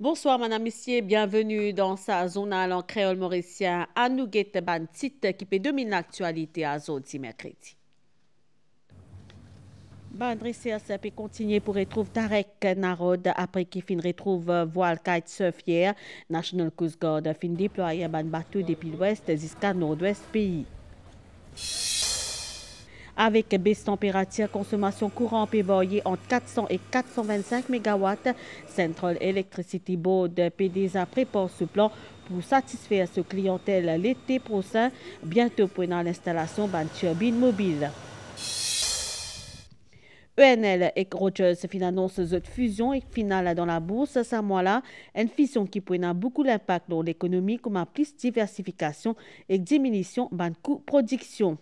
Bonsoir, madame, monsieur, bienvenue dans sa journal en créole mauricien à nous guette ban titre qui peut dominer l'actualité à Zodi mercredi. Ban recherche peut continuer pour retrouver Tarek Narod après qu'il fin retrouve voile kitesurf hier. National Coast Guard fin déployer ban bateau depuis l'ouest jusqu'à nord-ouest pays. Avec baisse température, consommation courant peut varier entre 400 et 425 MW. Central Electricity Board PDSA prépare ce plan pour satisfaire sa clientèle l'été prochain, bientôt pour l'installation d'une turbine mobile. ENL et Rogers annoncent une fusion et finale dans la bourse ce mois-là, une fusion qui pourrait avoir beaucoup d'impact dans l'économie comme plus diversification et diminution de coûts de production.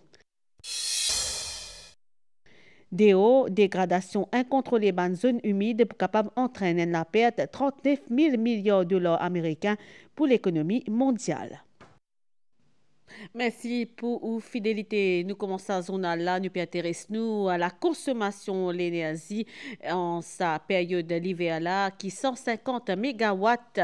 Dégradation incontrôlée dans zone humide pour capable entraîner la perte de 39 000 milliards de dollars américains pour l'économie mondiale. Merci pour votre fidélité. Nous commençons à journal là. Nous intéressons à la consommation de l'énergie en sa période d'hiver là, qui 150 mégawatts,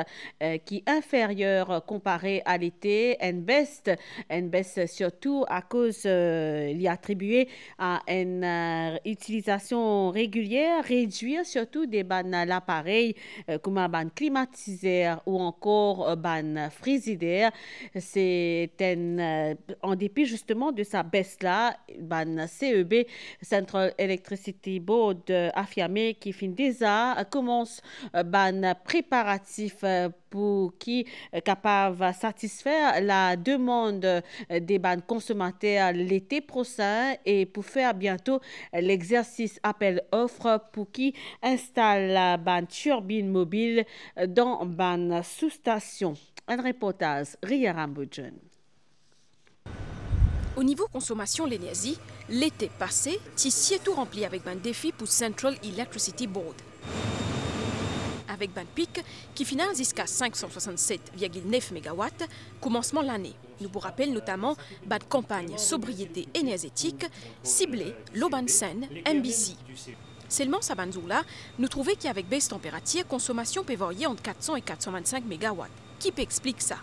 qui est inférieure comparé à l'été. Une baisse surtout à cause liée attribuée à une utilisation régulière, réduire surtout des bannes l'appareil comme un ban climatiseur ou encore ban frigidaire. C'est en dépit justement de sa baisse-là, CEB, Central Electricity Board, affirmé qui fin déjà commence préparatif pour qui capable de satisfaire la demande des consommateurs l'été prochain et pour faire bientôt l'exercice appel-offre pour qui installe la turbine mobile dans ban sous-station. Un reportage, Ria Rambodjon. Au niveau consommation l'énergie, l'été passé, Tissier tout rempli avec un défi pour Central Electricity Board. Avec un pic qui finale jusqu'à 567,9 MW, commencement l'année. Nous vous rappelons notamment une campagne sobriété énergétique ciblée l'Auban Seine, MBC. Seulement sa banzoula, nous trouvons qu'avec baisse température, consommation peut varier entre 400 et 425 MW. Qui peut expliquer ça?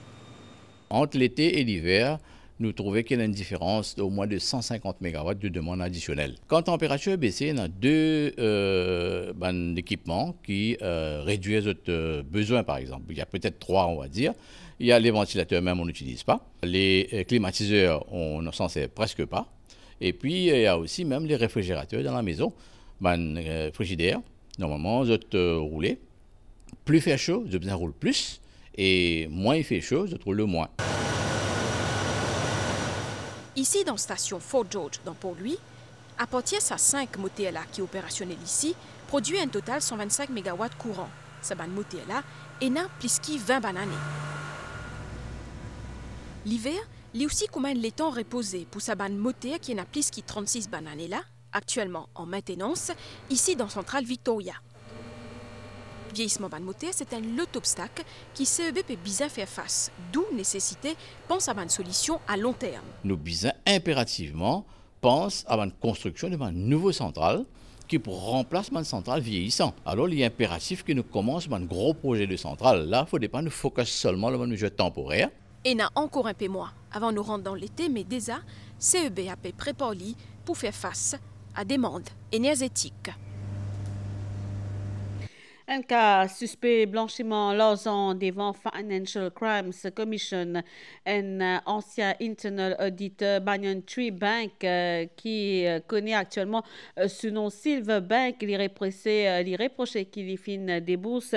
Entre l'été et l'hiver, nous trouvons qu'il y a une différence d'au moins de 150 MW de demande additionnelle. Quand la température est baissée, il y a deux équipements qui réduisent notre besoin, par exemple. Il y a peut-être trois, on va dire. Il y a les ventilateurs, même on n'utilise pas. Les climatiseurs, on ne s'en sert presque pas. Et puis, il y a aussi même les réfrigérateurs dans la maison. Frigidaire, normalement, je roule. Plus il fait chaud, je besoin roule plus. Et moins il fait chaud, je roule le moins. Ici, dans la station Fort George, dans Port-Louis, à partir de 5 moteurs qui sont opérationnels ici, produit un total 125 MW courant. Ce moteur-là est plus que 20 bananes. L'hiver, il y a aussi combien de temps reposé pour ce moteur qui est plus que 36 bananes là, actuellement en maintenance, ici dans Centrale Victoria. Vieillissement ban moteur, c'est un lot obstacle qui CEB peut bien faire face, d'où nécessité pense à une solution à long terme. Nous besoin impérativement pense à une construction de nouveau centrale qui pour remplacer une centrale vieillissant. Alors il est impératif que nous commençons un gros projet de centrale. Là, il ne faut pas nous focus seulement sur le projet temporaire. Et n'a encore un peu moins avant nous rentrer dans l'été, mais déjà CEB a préparé pour faire face à des demandes énergétiques. Un cas suspect blanchiment l'argent devant Financial Crimes Commission, un ancien internal auditor Banyan Tree Bank qui connaît actuellement ce nom Silver Bank, il reproché qu'il fin des bourses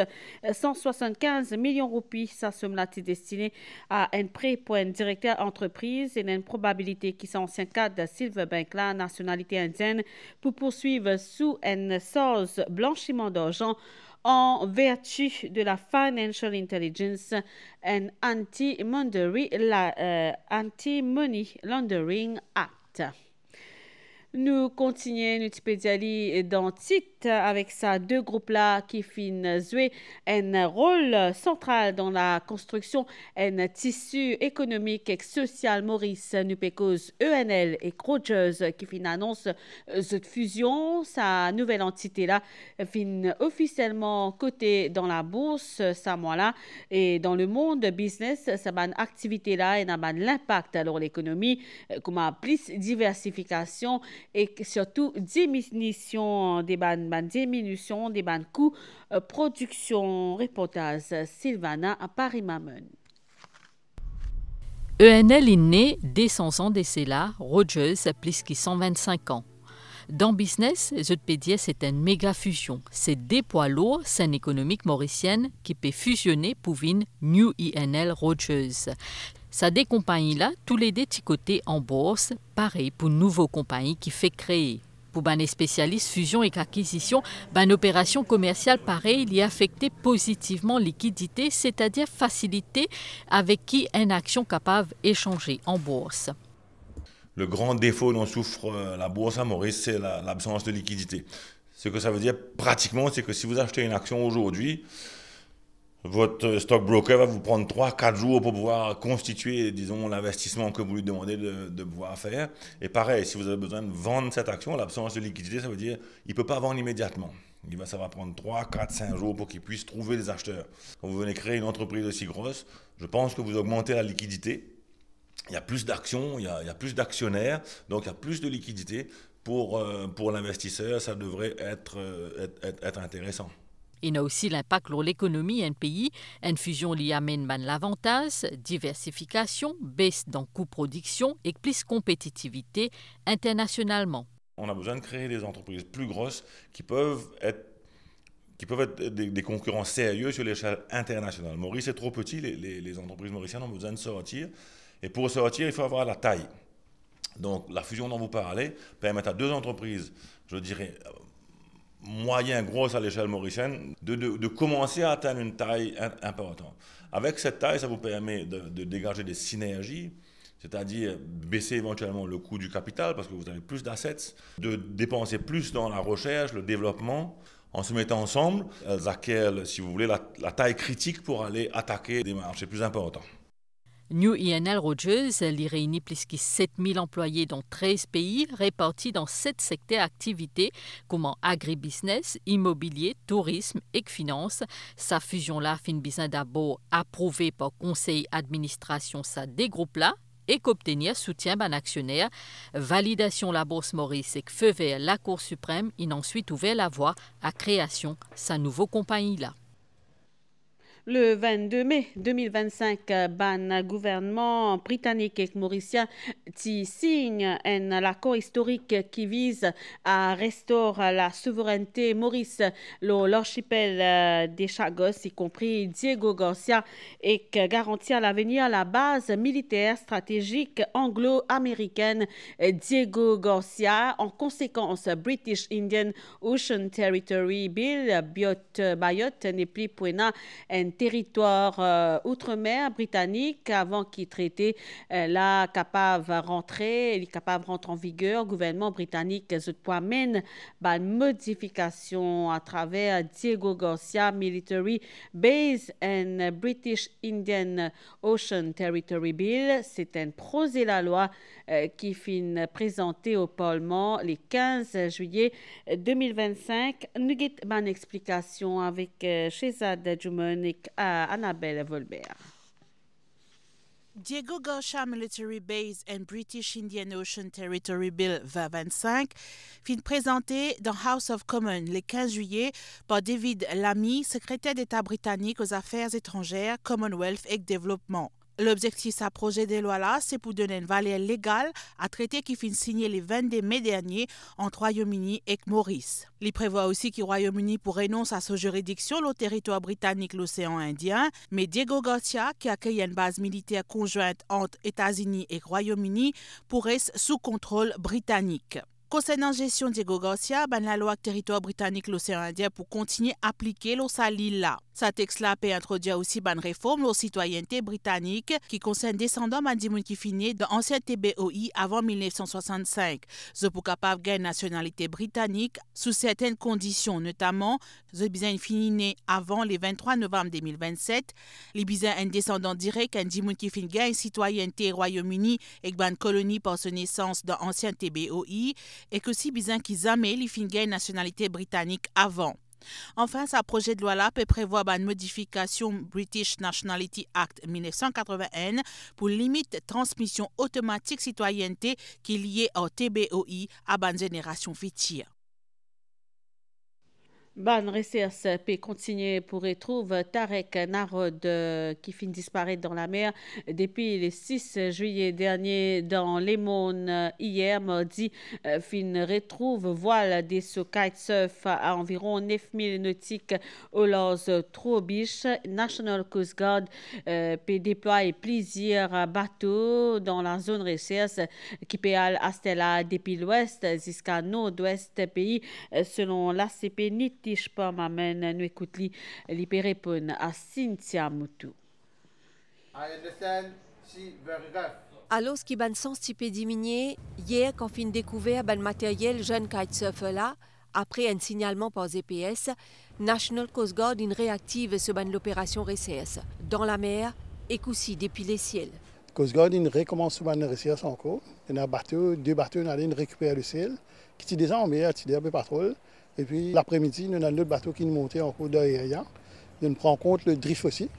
175 millions de roupies. Ça somme-là est destiné à un prêt pour un directeur entreprise et une probabilité qui sont ancien cadre de Silver Bank, la nationalité indienne, pour poursuivre sous une source blanchiment d'argent en vertu de la Financial Intelligence and Anti-Money Laundering Act. Nous continuons notre pédialie dans titre avec ça deux groupes là qui fin jouer un rôle central dans la construction un tissu économique et social Maurice nous cause ENL et Rogers qui fin annonce cette fusion sa nouvelle entité là fin officiellement cotée dans la bourse ça mois là et dans le monde business ça ban activité là et n'a ban l'impact alors l'économie comme plus diversification et surtout diminution des coûts production reportage Sylvana à Paris-Mamen. ENL est né dès 100 ans d'essai là, Rogers plus qui 125 ans. Dans business, Zotpedia, c'est une méga fusion. C'est des poids lourds, scène économique mauricienne qui peut fusionner pour une New ENL Rogers. Ça des compagnies-là, tous les deux côtés en bourse, pareil pour une nouvelle compagnie qui fait créer. Pour les spécialistes fusion et acquisition, une opération commerciale pareille y affecter positivement liquidité, c'est-à-dire facilité avec qui une action capable d'échanger en bourse. Le grand défaut dont souffre la bourse à Maurice, c'est l'absence de liquidité. Ce que ça veut dire pratiquement, c'est que si vous achetez une action aujourd'hui, votre stockbroker va vous prendre 3-4 jours pour pouvoir constituer, disons, l'investissement que vous lui demandez de pouvoir faire. Et pareil, si vous avez besoin de vendre cette action, l'absence de liquidité, ça veut dire qu'il ne peut pas vendre immédiatement. Ça va prendre 3, 4, 5 jours pour qu'il puisse trouver des acheteurs. Quand vous venez créer une entreprise aussi grosse, je pense que vous augmentez la liquidité. Il y a plus d'actions, il y a plus d'actionnaires, donc il y a plus de liquidité. Pour l'investisseur, ça devrait être intéressant. Il y a aussi l'impact sur l'économie d'un pays. Une fusion lui amène l'avantage, diversification, baisse dans coût production et plus compétitivité internationalement. On a besoin de créer des entreprises plus grosses qui peuvent être des concurrents sérieux sur l'échelle internationale. Maurice est trop petit, les entreprises mauriciennes ont besoin de sortir. Et pour sortir, il faut avoir la taille. Donc la fusion dont vous parlez permet à deux entreprises, je dirais, moyen grosse à l'échelle mauricienne, de commencer à atteindre une taille importante. Avec cette taille, ça vous permet de dégager des synergies, c'est-à-dire baisser éventuellement le coût du capital parce que vous avez plus d'assets, de dépenser plus dans la recherche, le développement. En se mettant ensemble, elles acquièrent, si vous voulez, la taille critique pour aller attaquer des marchés plus importants. New ENL Rogers y réunit plus de 7000 employés dans 13 pays, répartis dans 7 secteurs d'activité, comme agribusiness, immobilier, tourisme et finance. Sa fusion-là fin besoin d'abord approuvée par conseil d'administration des groupes-là et qu'obtenir soutien d'un actionnaire. Validation la Bourse Maurice et que feu vert la Cour suprême, il ensuite ouvert la voie à création de sa nouvelle compagnie-là. Le 22 mai 2025, le gouvernement britannique et mauricien signe un accord historique qui vise à restaurer la souveraineté Maurice, l'archipel des Chagos, y compris Diego Garcia, et garantir l'avenir à la base militaire stratégique anglo-américaine Diego Garcia. En conséquence, British Indian Ocean Territory Bill, Bayot n'est plus pour un territoire outre-mer britannique avant qu'il traitait là capable rentrer en vigueur. Le gouvernement britannique mène une modification à travers Diego Garcia Military Base and British Indian Ocean Territory Bill. C'est un projet de la loi qui fin présenté au Parlement le 15 juillet 2025. Nous avons une explication avec Shehzad Juman et Annabelle Volbert. Diego Garcia Military Base and British Indian Ocean Territory Bill 2025 fin présenté dans House of Commons le 15 juillet par David Lammy, secrétaire d'État britannique aux Affaires étrangères, Commonwealth et Développement. L'objectif de ce projet de loi-là, c'est pour donner une valeur légale à traité qui fin signé le 22 mai dernier entre Royaume-Uni et Maurice. Il prévoit aussi que le Royaume-Uni pour renoncer à sa juridiction le territoire britannique l'océan Indien, mais Diego Garcia, qui accueille une base militaire conjointe entre États-Unis et Royaume-Uni, pourrait être sous contrôle britannique. Concernant gestion Diego Garcia, la loi territoire britannique l'océan Indien pour continuer à appliquer l'île là. Sa texte là peut introduire aussi une réforme aux citoyenneté britannique qui concerne descendants de qui finit de ancien TBOI avant 1965. Ze pour capable gagner nationalité britannique sous certaines conditions, notamment ze besoin fini avant le 23 novembre 2027. Les besoin un descendant direct un qui finit gagne citoyenneté Royaume-Uni et une colonie par sa naissance dans ancien TBOI et que si besoin qu'ils jamais les fin gagne nationalité britannique avant. Enfin, ce projet de loi-là peut prévoir une modification British Nationality Act 1981 pour limiter transmission automatique citoyenneté qui est liée au TBOI à une génération future. Ban recherche peut continuer pour retrouver Tarek Narod qui finit disparaître dans la mer depuis le 6 juillet dernier dans les Monts. Hier, mardi, fin retrouve voile des kitesurf à environ 9000 nautiques au large Troubiche. National Coast Guard peut déployer plusieurs bateaux dans la zone recherche qui peut aller à Stella depuis l'ouest jusqu'à nord-ouest pays selon l'ACP NIT. Je peux m'amener nous écouter les répondre à Cynthia Moutou. Alors, ce qui ban sens type diminué, hier, quand fin découvert le matériel jeune kitesurfer là, après un signalement par GPS, National Coast Guard une réactive sur l'opération recherche dans la mer et aussi depuis les ciels. Coast Guard une recommence la recherche encore. Il y a deux bateaux qui allaient récupérer le ciel, qui étaient déjà en mer, qui étaient un peu patrouille. Et puis l'après-midi, nous avons un autre bateau qui nous montait en cours d'aérien. On prend en compte le drift aussi,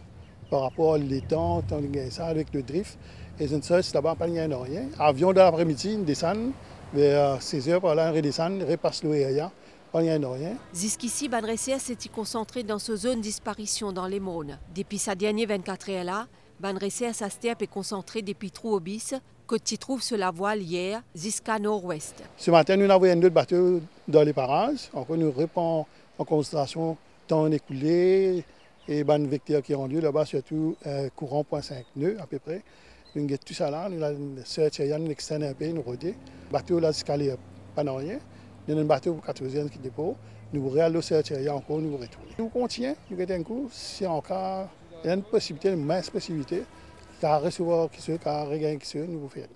par rapport à l'étang, ça avec le drift. Et ça, c'est d'abord pas rien. Avion de l'après-midi, nous descend vers 16h, par là, on redescend, repasse l'aérien, pas rien. Jusqu'ici, Ban Recherche s'est concentré dans ce zone de disparition dans les Monts. Depuis sa dernière 24 heures là, Ban Recherche a été concentré depuis Trouobis, que tu trouves sur la voile hier jusqu'à nord-ouest. Ce matin, nous avons un autre bateau dans les parages. Encore, nous répondons en constatation temps écoulé et ban vecteurs qui ont lieu là-bas, surtout courant 0.5 nœuds à peu près. Nous avons tout ça là, nous avons search area, nous extendons un peu, nous rodons. Le bateau là, jusqu'à pas rien. Nous avons un bateau pour 14 qui dépôt. Nous réalisons le search area encore, nous retournons. Nous continuons, nous avons un coup, si encore il y a une possibilité, une mince possibilité. Car recevoir qui se, car regagner qui se, nous vous faisons.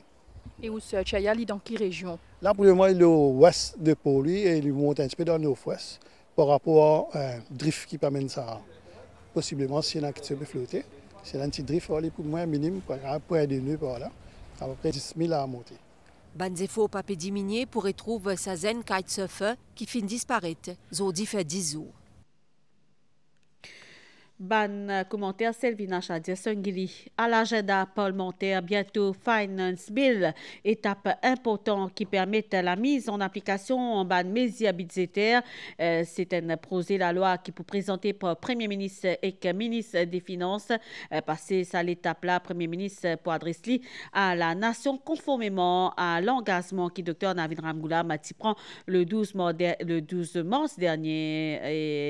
Et où se Chayali dans quelle région? Là, pour le moment, il est au ouest de Poli et il monte un petit peu dans le nord-ouest par rapport à un drift qui permet ça. Possiblement, s'il y en a qui se peut flotter, c'est un petit drift, il est pour moi minime, un point de nœud par là, à peu près 10 000 à monter. Banzefo papé diminué pour retrouver sa zen kitesurfer qui finit disparaître. Zodi fait 10 jours. Ban commentaire Selvina Chadia Sungili. À l'agenda parlementaire, bientôt Finance Bill, étape importante qui permet la mise en application ban mesures budgétaires. C'est un projet de loi qui peut présenter par Premier ministre et ministre des Finances. Passer à l'étape là, Premier ministre pour adresser à la nation conformément à l'engagement qui Dr Navin Ramgoolam a pris le 12 mars dernier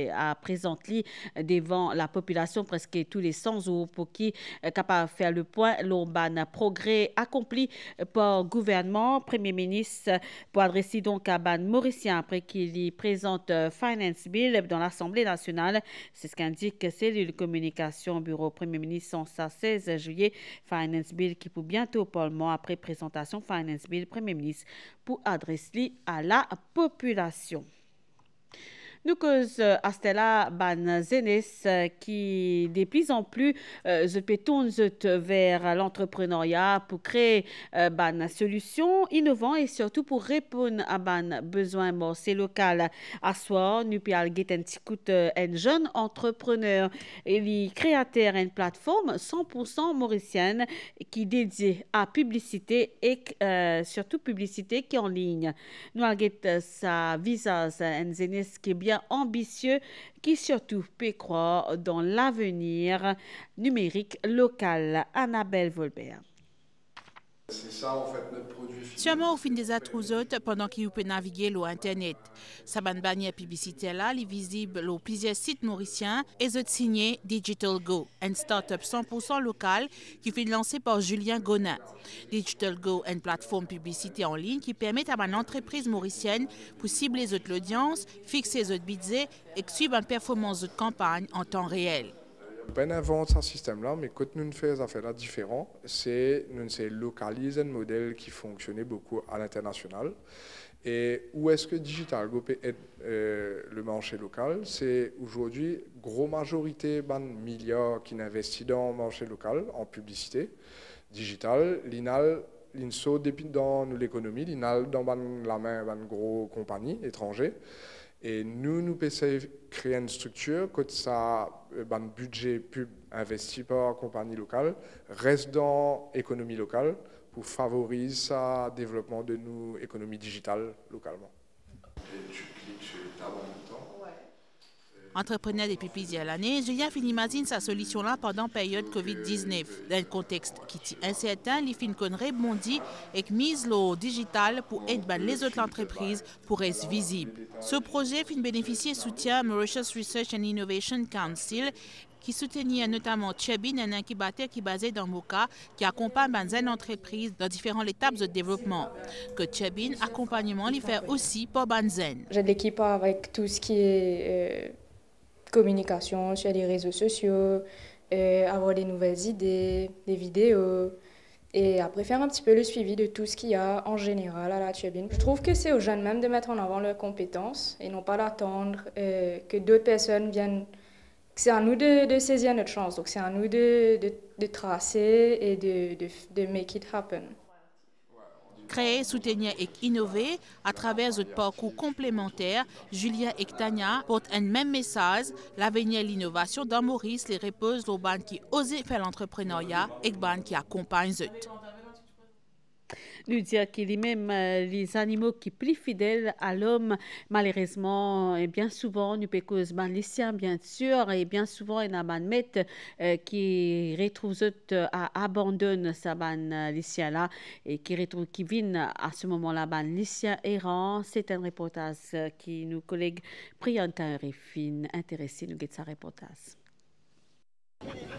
et a présenté devant la population presque tous les 100 jours pour qui capable de faire le point l'urban progrès accompli par le gouvernement. Premier ministre pour adresser donc à Ban Mauricien après qu'il présente Finance Bill dans l'Assemblée nationale. C'est ce qu'indique cellule de communication bureau Premier ministre en 16 juillet. Finance Bill qui pour bientôt au Parlement après présentation Finance Bill Premier ministre pour adresser à la population. Nous cause à Stella ban zenes qui de plus en plus se tourne vers l'entrepreneuriat pour créer ban solutions innovantes et surtout pour répondre à ban besoins morcés local. À soir, nous pouvons un jeune entrepreneur et les créateurs d'une plateforme 100% mauricienne qui est dédiée à publicité et surtout publicité qui est en ligne. Nous avons sa visage un zenes qui est bien ambitieux qui surtout peut croire dans l'avenir numérique local. Annabelle Volbert. C'est ça, en fait, notre produit final. Sûrement au fin des autres pendant qu'il peut naviguer l'Internet. Sa bande bannière publicitaire là, est visible sur plusieurs sites mauriciens et est signé Digital Go, une start-up 100% locale qui fait lancée par Julien Gonin. Digital Go est une plateforme publicité en ligne qui permet à une entreprise mauricienne pour cibler l'audience, fixer les budgets et suivre une performance de campagne en temps réel. Ben invente ce système-là, mais quand nous faisons des affaires différentes, c'est nous localiser un modèle qui fonctionnait beaucoup à l'international. Et où est-ce que Digital Go peut être le marché local? C'est aujourd'hui, grosse majorité des milliards qui investissent dans le marché local en publicité digitale, l'inso dans l'économie, l'inal dans la main de gros compagnies étrangères. Et nous essayons de créer une structure que ça, un budget pub investi par la compagnie locale reste dans l'économie locale pour favoriser le développement de nos économies digitales localement. Et tu cliques sur ta banque de temps. Entrepreneur depuis plusieurs années, Julien imagine sa solution-là pendant la période COVID-19. Dans un contexte qui est incertain, il fin qu'on rebondit et mise le digital pour aider les autres entreprises pour être visibles. Ce projet fin bénéficier soutien Mauritius Research and Innovation Council qui soutenait notamment Chebin, un incubateur qui est basé dans Moka, qui accompagne une entreprise dans différentes étapes de développement. Que Chebin, accompagnement, il fait aussi pour Banzen. J'ai de l'équipe avec tout ce qui est communication sur les réseaux sociaux, avoir des nouvelles idées, des vidéos, et après faire un petit peu le suivi de tout ce qu'il y a en général à la Chebin. Je trouve que c'est aux jeunes même de mettre en avant leurs compétences et non pas d'attendre que d'autres personnes viennent. C'est à nous de saisir notre chance, donc c'est à nous de tracer et de make it happen. Créer, soutenir et innover à travers notre parcours complémentaire, Julien et Tania portent un même message. L'avenir et l'innovation dans Maurice les repose aux bandes qui osent faire l'entrepreneuriat et aux bandes qui accompagnent eux. Nous dire qu'il est même les animaux qui sont plus fidèles à l'homme, malheureusement, et bien souvent, nous pécons les siens, bien sûr, et bien souvent, il y a un maître qui retrouve à abandonner sa ban les siens là et qui retrouve qui viennent à ce moment-là ban les siens errants. C'est un reportage qui nos collègues Prianta et Fine intéressés nous guette sa reportage.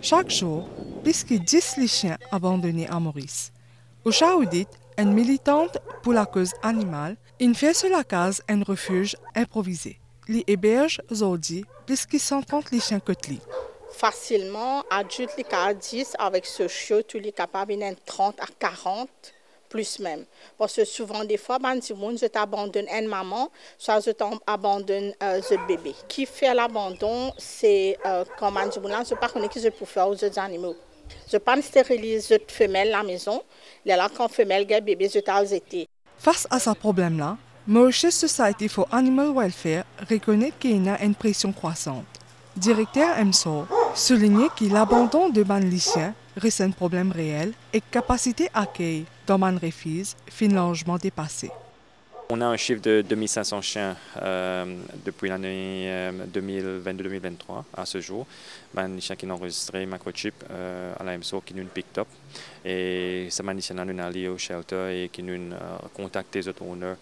Chaque jour, plus que 10 les chiens abandonnés à Maurice. Au Chaoudit, une militante pour la cause animale, une fait sur la case un refuge improvisé. Les héberge aujourd'hui plus que 130 les chiens côtelés. Facilement, adulte les cas 10 avec ce chiot, tu les capables de 30 à 40 plus même. Parce que souvent des fois, je t'abandonne une maman, soit je t'abandonne le bébé. Qui fait l'abandon, c'est comme je ne sais pas ce que je peux faire aux autres animaux. Je ne stérilise les femelles à la maison. Là, quand femelle et bébé, je t'ai. Face à ce problème-là, Mauritius Society for Animal Welfare reconnaît qu'il y a une pression croissante. Directeur MSO souligne que l'abandon de banliciens reste un problème réel et que capacité d'accueil dans ban refuge fin largement dépassée. On a un chiffre de 2500 chiens depuis l'année 2022-2023 à ce jour. Les chiens qui ont enregistré microchip à la MSO qui nous picked up. Et ça m'a dit que nous allé au shelter et qui nous contacté les autres owners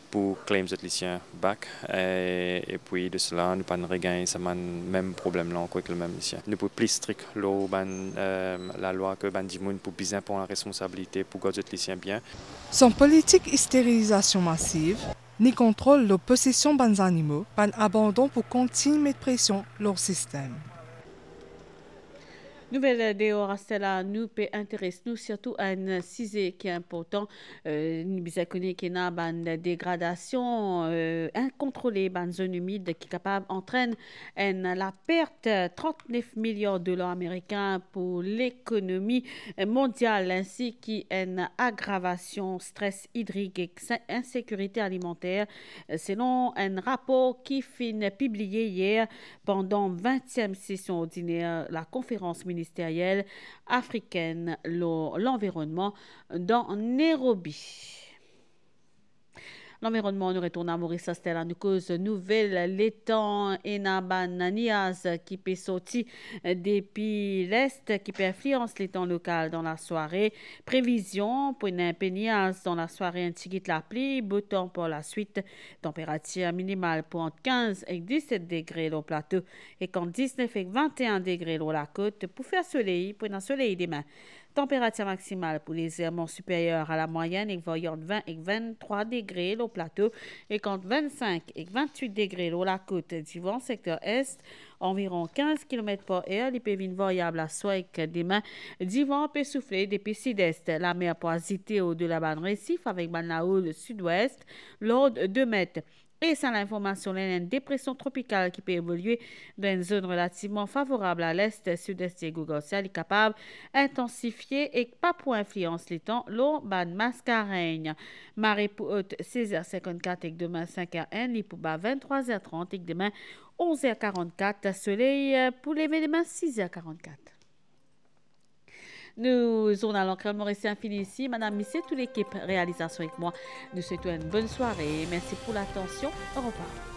pour claim les chiens back. Et puis de cela, nous pas regagner ce même problème là avec le même chien. Nous pouvons plus strict la loi que Bandimoun pour bien prendre la responsabilité pour garder les chiens bien. Sans politique de stérilisation massive, ni contrôle de possession des animaux, pas abandon pour continuer de mettre pression sur leur système. Nouvelle de Horastella nous peut intéresser nous surtout à un sujet qui est important. Nous avons connu qu'il y a une dégradation incontrôlée dans une zone humide qui est capable d'entraîner la perte de 39 milliards de dollars américains pour l'économie mondiale ainsi qu'une aggravation stress hydrique et insécurité alimentaire selon un rapport qui finit publié hier pendant 20e session ordinaire la conférence ministérielle africaine l'environnement dans Nairobi. L'environnement nous retourne à Maurice Stella, nous cause nouvelle l'étang Enabananias qui peut sortir depuis l'est qui peut influencer l'étang local dans la soirée. Prévision pour une impénias dans la soirée ainsi la pluie, beau temps pour la suite. Température minimale pour entre 15 et 17 degrés au plateau et quand 19 et 21 degrés sur la côte pour faire soleil, pour un soleil demain. Température maximale pour les errements supérieurs à la moyenne et voyant 20 et 23 degrés au plateau et quand 25 et 28 degrés sur la côte du vent secteur est, environ 15 km/h, les pévines variables à soie demain. Du vent peut souffler depuis sud-est. La mer peut agiter au-delà de récif avec la houle sud-ouest, l'ordre de 2 mètres. Et sans l'information, il y a une dépression tropicale qui peut évoluer dans une zone relativement favorable à l'est, sud-est et Google est capable d'intensifier et pas pour influence les temps, l'eau ban mascareigne. Marée pour haute 16h54 et demain 5h1, et pour bas 23h30 et demain 11h44, soleil pour lever demain 6h44. Nous on allons créer Mauricien fini ici. Madame Missier, toute l'équipe réalisation avec moi. Nous souhaitons une bonne soirée. Merci pour l'attention. Au revoir.